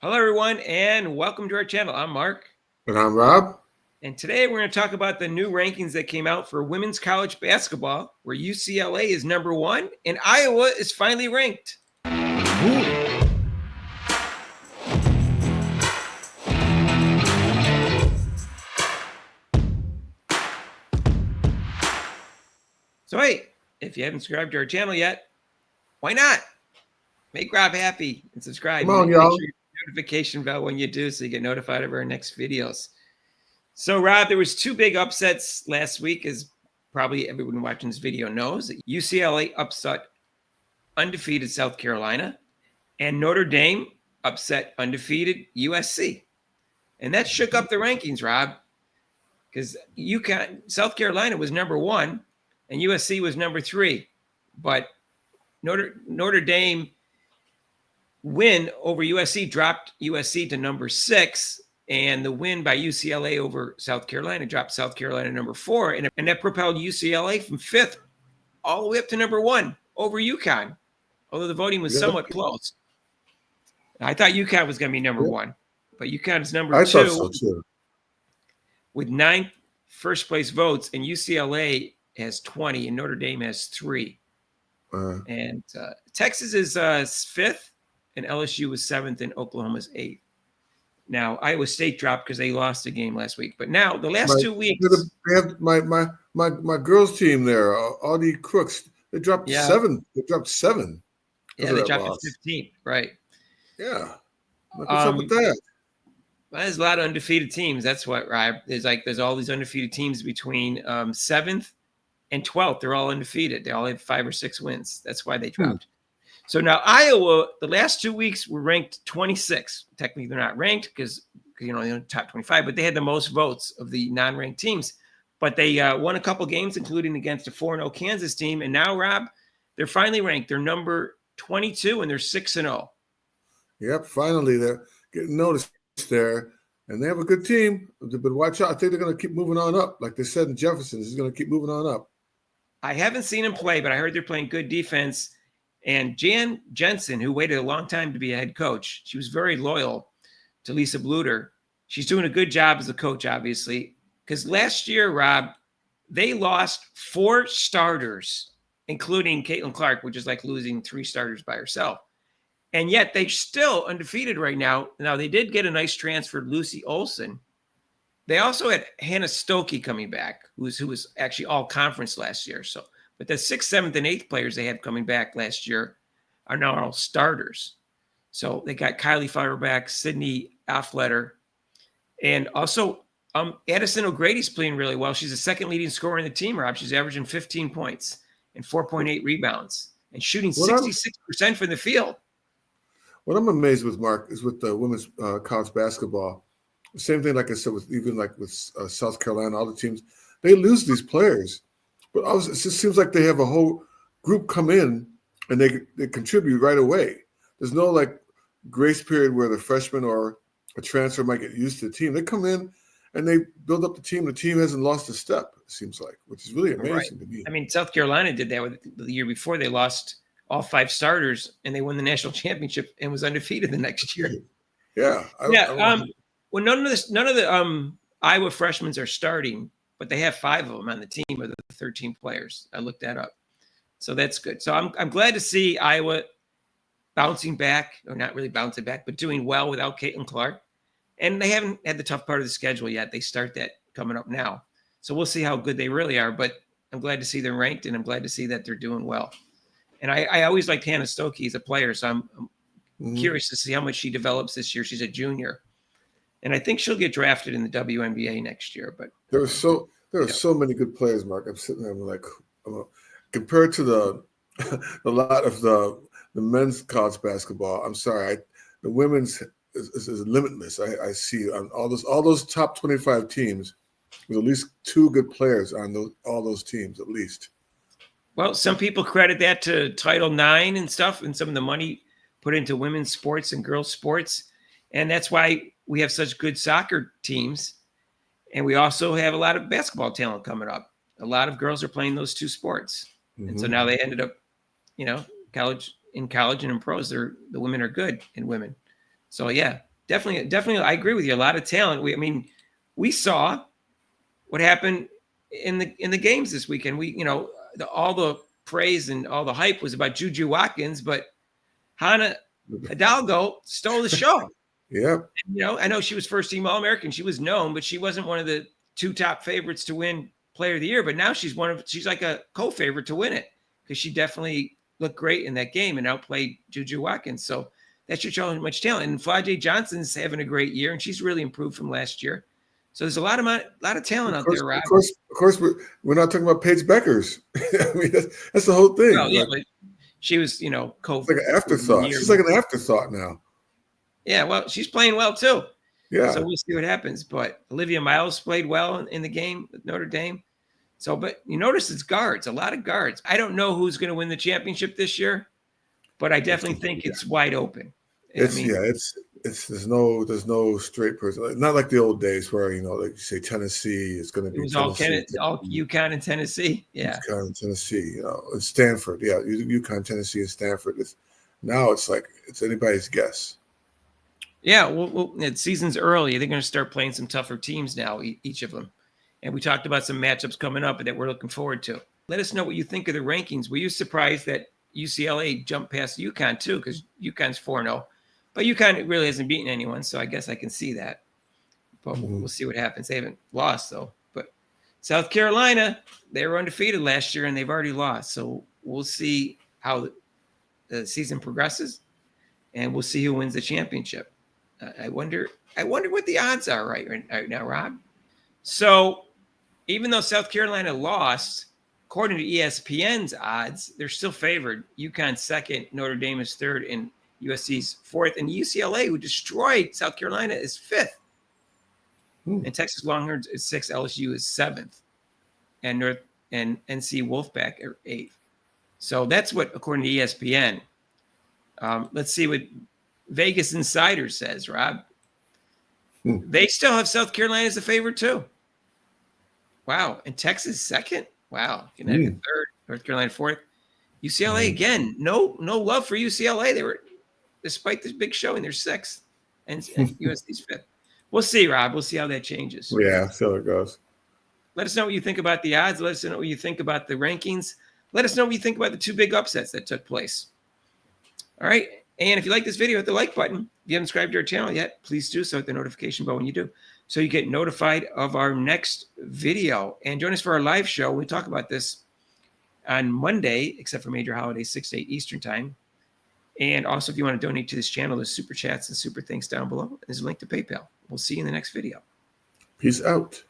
Hello, everyone, and welcome to our channel. I'm Mark. And I'm Rob. And today we're going to talk about the new rankings that came out for women's college basketball, where UCLA is number 1 and Iowa is finally ranked. So, hey, if you haven't subscribed to our channel yet, why not? Make Rob happy and subscribe. Come on, Make y'all. sure you notification bell when you do so you get notified of our next videos. So, Rob, there was 2 big upsets last week, as probably everyone watching this video knows. UCLA upset undefeated South Carolina, and Notre Dame upset undefeated USC. And that shook up the rankings, Rob, because South Carolina was number 1 and USC was number 3. But Notre Dame win over USC dropped USC to number 6, and the win by UCLA over South Carolina dropped South Carolina number 4, and that propelled UCLA from 5th all the way up to number 1 over UConn, although the voting was somewhat close. I thought UConn was going to be number 1, but UConn is number 2. I thought so too. With 9 first place votes, and UCLA has 20, and Notre Dame has 3. And Texas is 5th, and LSU was 7th, and Oklahoma's 8th. Now Iowa State dropped because they lost a game last week, but now the last 2 weeks, they have my girls team there, all the Crooks. They dropped 7. They dropped 7. Yeah, they dropped to 15th, right? Yeah. What's up with that? Well, there's a lot of undefeated teams. That's what, right? There's all these undefeated teams between 7th and 12th. They're all undefeated. They all have 5 or 6 wins. That's why they dropped. So now Iowa, the last 2 weeks were ranked 26. Technically, they're not ranked because they're in the top 25, but they had the most votes of the non-ranked teams. But they won a couple games, including against a 4-0 Kansas team. And now, Rob, they're finally ranked. They're number 22, and they're 6-0. Yep, finally they're getting noticed there, and they have a good team. But watch out! I think they're going to keep moving on up, like they said in Jefferson. This is going to keep moving on up. I haven't seen them play, but I heard they're playing good defense. And Jan Jensen, who waited a long time to be a head coach, she was very loyal to Lisa Bluter. She's doing a good job as a coach, obviously, because last year, Rob, they lost 4 starters, including Caitlin Clark, which is like losing 3 starters by herself. And yet they're still undefeated right now. Now, they did get a nice transfer, Lucy Olson. They also had Hannah Stokey coming back, who was actually all conference last year. So, but the 6th, 7th, and 8th players they had coming back last year are now all starters. So they got Kylie Fowler back, Sydney Affletter, and also Addison O'Grady's playing really well. She's the 2nd leading scorer in the team, Rob. She's averaging 15 points and 4.8 rebounds and shooting 66% from the field. What I'm amazed with, Mark, is with the women's college basketball. Same thing, like I said, with South Carolina, all the teams, they lose these players. But it just seems like they have a whole group come in and they contribute right away. There's no like grace period where the freshman or a transfer might get used to the team. They come in and they build up the team. The team hasn't lost a step, it seems like, which is really amazing to me. I mean, South Carolina did that with the year before. They lost all 5 starters and they won the national championship and was undefeated the next year. Yeah. Well, none of the Iowa freshmen are starting, but they have 5 of them on the team of the 13 players. I looked that up. So that's good. So I'm glad to see Iowa bouncing back, or not really bouncing back, but doing well without Caitlin Clark. And they haven't had the tough part of the schedule yet. They start that coming up now. So we'll see how good they really are. But I'm glad to see them ranked, and I'm glad to see that they're doing well. And I always liked Hannah Stokey as a player, so I'm curious to see how much she develops this year. She's a junior. And I think she'll get drafted in the WNBA next year. But there are so many good players, Mark. I'm sitting there, I'm like, compared to the a lot of the men's college basketball. I'm sorry, the women's is limitless. I see on all those top 25 teams, there's at least 2 good players on all those teams, at least. Well, some people credit that to Title IX and stuff, and some of the money put into women's sports and girls' sports, and that's why we have such good soccer teams, and we also have a lot of basketball talent coming up. A lot of girls are playing those 2 sports, and so now they ended up, in college and in pros. The women are good in women. So yeah, definitely, I agree with you. A lot of talent. We saw what happened in the games this weekend. All the praise and all the hype was about Juju Watkins, but Hannah Hidalgo stole the show. Yep. I know she was first team All-American. She was known, but she wasn't one of the two top favorites to win Player of the Year. But now she's like a co-favorite to win it because she definitely looked great in that game and outplayed Juju Watkins. So that should show how much talent. And Flajay Johnson's having a great year, and she's really improved from last year. So there's a lot of talent out there, Rob. Of course, we're not talking about Paige Beckers. I mean, that's the whole thing. Well, yeah, but she was, it's like an afterthought. She's like an afterthought now. Yeah, well, she's playing well too. Yeah. So we'll see what happens. But Olivia Miles played well in the game with Notre Dame. So, but you notice it's guards, a lot of guards. I don't know who's going to win the championship this year, but I definitely think it's wide open. There's no straight person. Not like the old days where like you say Tennessee is going to be. It was all UConn and Tennessee. Yeah, UConn and Tennessee. And Stanford. Yeah, UConn, Tennessee, and Stanford. Now it's like it's anybody's guess. Yeah, well, season's early. They're going to start playing some tougher teams now, each of them. And we talked about some matchups coming up that we're looking forward to. Let us know what you think of the rankings. Were you surprised that UCLA jumped past UConn too? Because UConn's 4-0. But UConn really hasn't beaten anyone, so I guess I can see that. But we'll see what happens. They haven't lost, though. But South Carolina, they were undefeated last year, and they've already lost. So we'll see how the season progresses, and we'll see who wins the championship. I wonder what the odds are right now, Rob. So even though South Carolina lost, according to ESPN's odds, they're still favored. UConn's second, Notre Dame is third, and USC's fourth. And UCLA, who destroyed South Carolina, is fifth. And Texas Longhorns is sixth. LSU is seventh. And NC Wolfpack are eighth. So that's what, according to ESPN. Let's see what Vegas Insider says, Rob. They still have South Carolina as a favorite too. Wow. And Texas second? Wow. Connecticut third, North Carolina fourth. UCLA again. No love for UCLA. They were, despite this big showing, they're sixth. And USC's fifth. We'll see, Rob. We'll see how that changes. Yeah, see how it goes. Let us know what you think about the odds. Let us know what you think about the rankings. Let us know what you think about the two big upsets that took place. All right. And if you like this video, hit the like button. If you haven't subscribed to our channel yet, please do so. Hit the notification bell when you do, so you get notified of our next video. And join us for our live show. We talk about this on Monday, except for major holidays, 6 to 8 Eastern time. And also, if you want to donate to this channel, there's super chats and super thanks down below. There's a link to PayPal. We'll see you in the next video. Peace out.